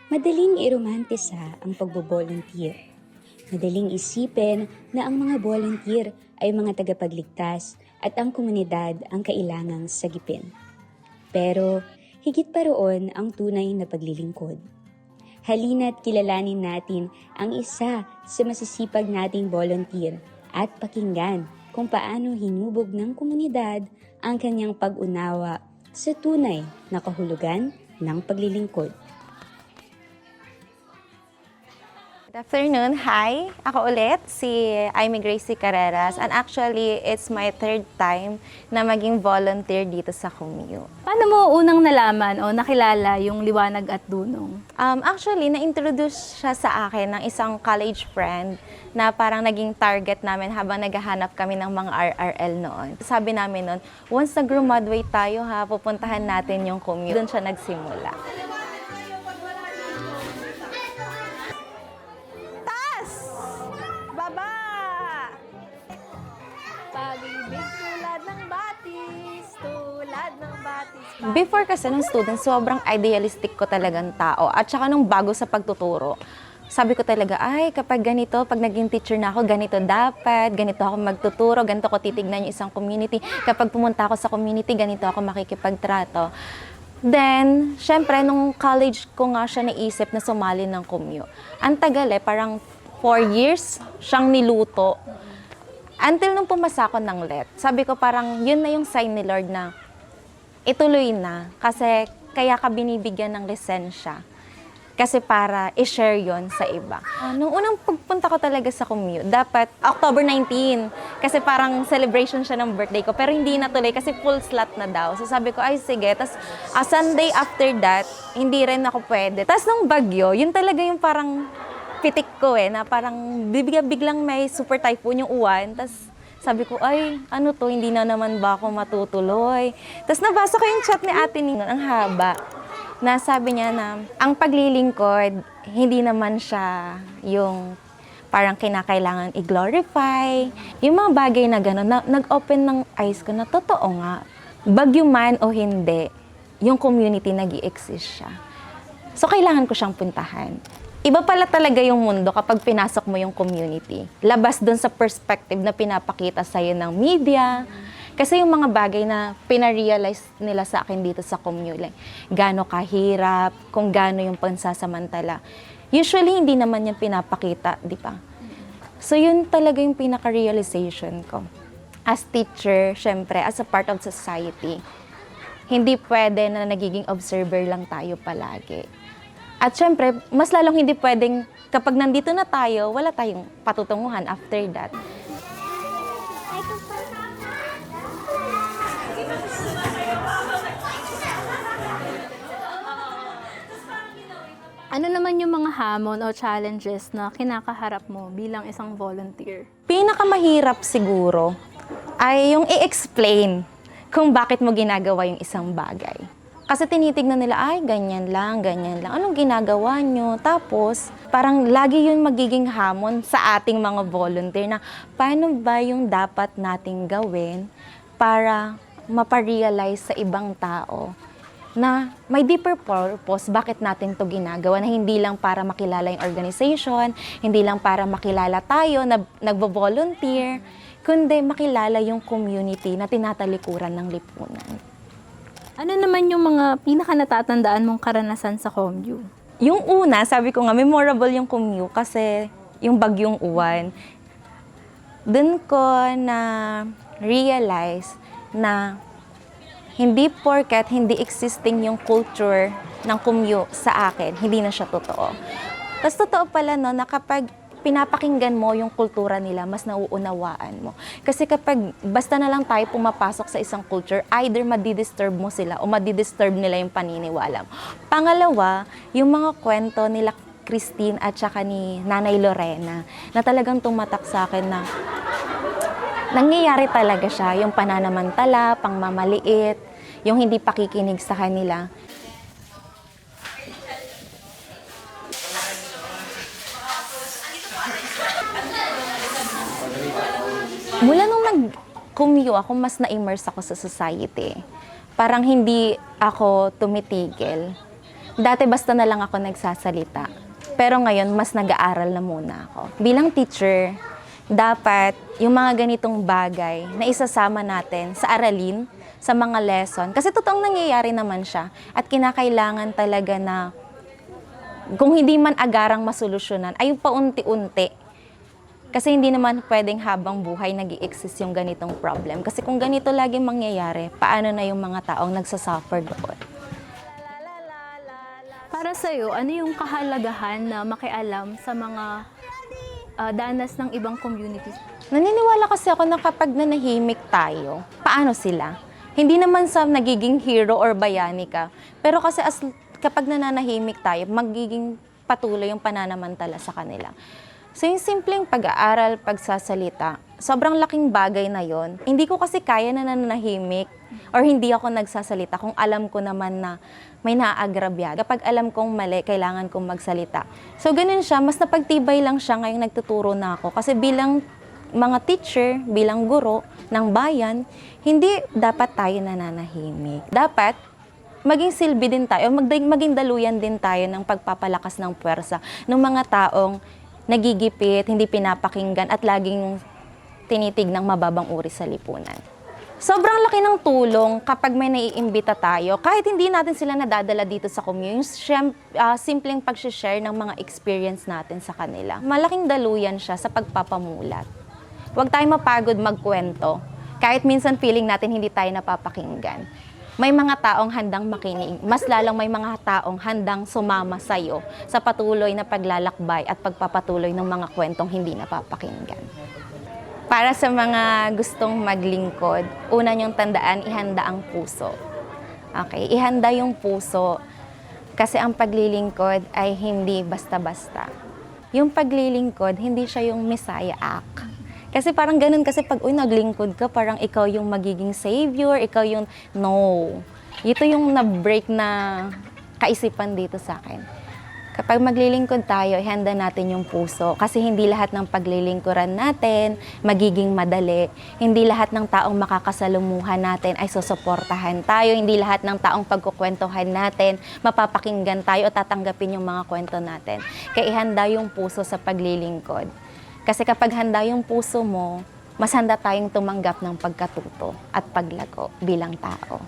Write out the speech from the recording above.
Madaling iromantisa ang pagbo-volunteer. Madaling isipin na ang mga volunteer ay mga tagapagligtas at ang komunidad ang kailangang sagipin. Pero higit pa roon ang tunay na paglilingkod. Halina't kilalanin natin ang isa sa masisipag nating volunteer at pakinggan kung paano hinubog ng komunidad ang kanyang pag-unawa sa tunay na kahulugan ng paglilingkod. Good afternoon. Hi! Ako ulit, si Amy Gracie Carreras. And actually, it's my third time na maging volunteer dito sa Commu. Paano mo unang nalaman o nakilala yung Liwanag at Dunong? Actually, na-introduce siya sa akin ng isang college friend na parang naging target namin habang naghahanap kami ng mga RRL noon. Sabi namin noon, once nag-graduate tayo pupuntahan natin yung Commu. Doon siya nagsimula. Before kasi ng student, sobrang idealistic ko talagang tao. At saka nung bago sa pagtuturo, sabi ko talaga, ay kapag ganito, pag naging teacher na ako, ganito dapat, ganito ako magtuturo, ganito ko titignan yung isang community. Kapag pumunta ako sa community, ganito ako makikipagtrato. Then, syempre, nung college ko nga siya naisip na sumali ng Commu. Ang tagal parang 4 years siyang niluto. Until nung pumasa ako ng LET, sabi ko parang yun na yung sign ni Lord na ituloy na. Kasi kaya ka binibigyan ng lisensya. Kasi para i-share yon sa iba. Nung unang pagpunta ko talaga sa Commu, dapat October 19. Kasi parang celebration siya ng birthday ko. Pero hindi natuloy kasi full slot na daw. So sabi ko, ay sige. Tapos Sunday after that, hindi rin ako pwede. Tapos nung bagyo, yun talaga yung parang pitik ko na parang biglang may super typhoon yung uwan. Tapos sabi ko, ay, ano to, hindi na naman ba ako matutuloy? Tapos nabasa ko yung chat ni Ate Ning, ang haba, na sabi niya na ang paglilingkod, hindi naman siya yung parang kinakailangan i-glorify. Yung mga bagay na gano'n, nag-open ng eyes ko na totoo nga, bagyo man o hindi, yung community nag-i-exist siya. So, kailangan ko siyang puntahan. Iba pala talaga yung mundo kapag pinasok mo yung community. Labas dun sa perspective na pinapakita sa'yo ng media. Kasi yung mga bagay na pinarealize nila sa akin dito sa Commu, like, gaano kahirap, kung gaano yung pansasamantala. Usually, hindi naman yung pinapakita, di ba? So, yun talaga yung pinaka-realization ko. As teacher, syempre, as a part of society, hindi pwede na nagiging observer lang tayo palagi. At syempre, mas lalong hindi pwedeng kapag nandito na tayo, wala tayong patutunguhan after that. Ano naman yung mga hamon o challenges na kinakaharap mo bilang isang volunteer? Pinakamahirap siguro ay yung i-explain kung bakit mo ginagawa yung isang bagay. Kasi tinitignan nila, ay, ganyan lang. Anong ginagawa nyo? Tapos, parang lagi yun magiging hamon sa ating mga volunteer na paano ba yung dapat nating gawin para maparealize sa ibang tao na may deeper purpose bakit natin to ginagawa, na hindi lang para makilala yung organization, hindi lang para makilala tayo na nagvo-volunteer, kundi makilala yung community na tinatalikuran ng lipunan. Ano naman yung mga pinaka-natatandaan mong karanasan sa Commu? Yung una, sabi ko nga, memorable yung Commu kasi yung bagyong uwan. Doon ko na realize na hindi porket hindi existing yung culture ng Commu sa akin, hindi na siya totoo. Tapos totoo pala na kapag pinapakinggan mo yung kultura nila, mas nauunawaan mo. Kasi kapag basta na lang tayo pumapasok sa isang culture, either madidisturb mo sila o madidisturb nila yung paniniwala mo. Pangalawa, yung mga kwento nila Christine at saka ni Nanay Lorena, na talagang tumatak sa akin na nangyayari talaga siya, yung pananamantala, pangmamaliit, yung hindi pakikinig sa kanila. Mula nung nag-Commu ako, mas na-immerse ako sa society. Parang hindi ako tumitigil. Dati basta na lang ako nagsasalita. Pero ngayon, mas nag-aaral na muna ako. Bilang teacher, dapat yung mga ganitong bagay na isasama natin sa aralin, sa mga lesson. Kasi totoong nangyayari naman siya. At kinakailangan talaga na kung hindi man agarang masolusyonan, ay paunti-unti. Kasi hindi naman pwedeng habang buhay nag-i-exist yung ganitong problem. Kasi kung ganito lagi mangyayari, paano na yung mga taong nagsasuffer doon? Para sa'yo, ano yung kahalagahan na makialam sa mga danas ng ibang communities? Naniniwala kasi ako na kapag nanahimik tayo, paano sila? Hindi naman sa nagiging hero or bayani ka, pero kasi kapag nananahimik tayo, magiging patuloy yung pananamantala sa kanila. So yung simpleng pag-aaral, pagsasalita, sobrang laking bagay na yon. Hindi ko kasi kaya na nananahimik or hindi ako nagsasalita kung alam ko naman na may naaagrabyado. Kapag alam kong mali, kailangan kong magsalita. So ganun siya, mas napagtibay lang siya ngayong nagtuturo na ako. Kasi bilang mga teacher, bilang guro ng bayan, hindi dapat tayo nananahimik. Dapat maging silbi din tayo, maging daluyan din tayo ng pagpapalakas ng puwersa ng mga taong nagigipit, hindi pinapakinggan at laging tinitig ng mababang uri sa lipunan. Sobrang laki ng tulong kapag may naiimbita tayo, kahit hindi natin sila nadadala dito sa community, simpleng pag-share ng mga experience natin sa kanila. Malaking daluyan siya sa pagpapamulat. Huwag tayo mapagod magkwento, kahit minsan feeling natin hindi tayo napapakinggan. May mga taong handang makinig, mas lalang may mga taong handang sumama sa'yo sa patuloy na paglalakbay at pagpapatuloy ng mga kwentong hindi napapakinggan. Para sa mga gustong maglingkod, una niyong tandaan, ihanda ang puso. Okay, ihanda yung puso kasi ang paglilingkod ay hindi basta-basta. Yung paglilingkod, hindi siya yung Messiah act. Kasi parang ganun kasi pag naglingkod ka, parang ikaw yung magiging savior, ikaw yung, no. Ito yung na-break na kaisipan dito sa akin. Kapag maglilingkod tayo, ihanda natin yung puso. Kasi hindi lahat ng paglilingkuran natin magiging madali. Hindi lahat ng taong makakasalumuhan natin ay susuportahan tayo. Hindi lahat ng taong pagkukwentuhan natin, mapapakinggan tayo o tatanggapin yung mga kwento natin. Kaya ihanda yung puso sa paglilingkod. Kasi kapag handa yung puso mo, mas handa tayong tumanggap ng pagkatuto at paglago bilang tao.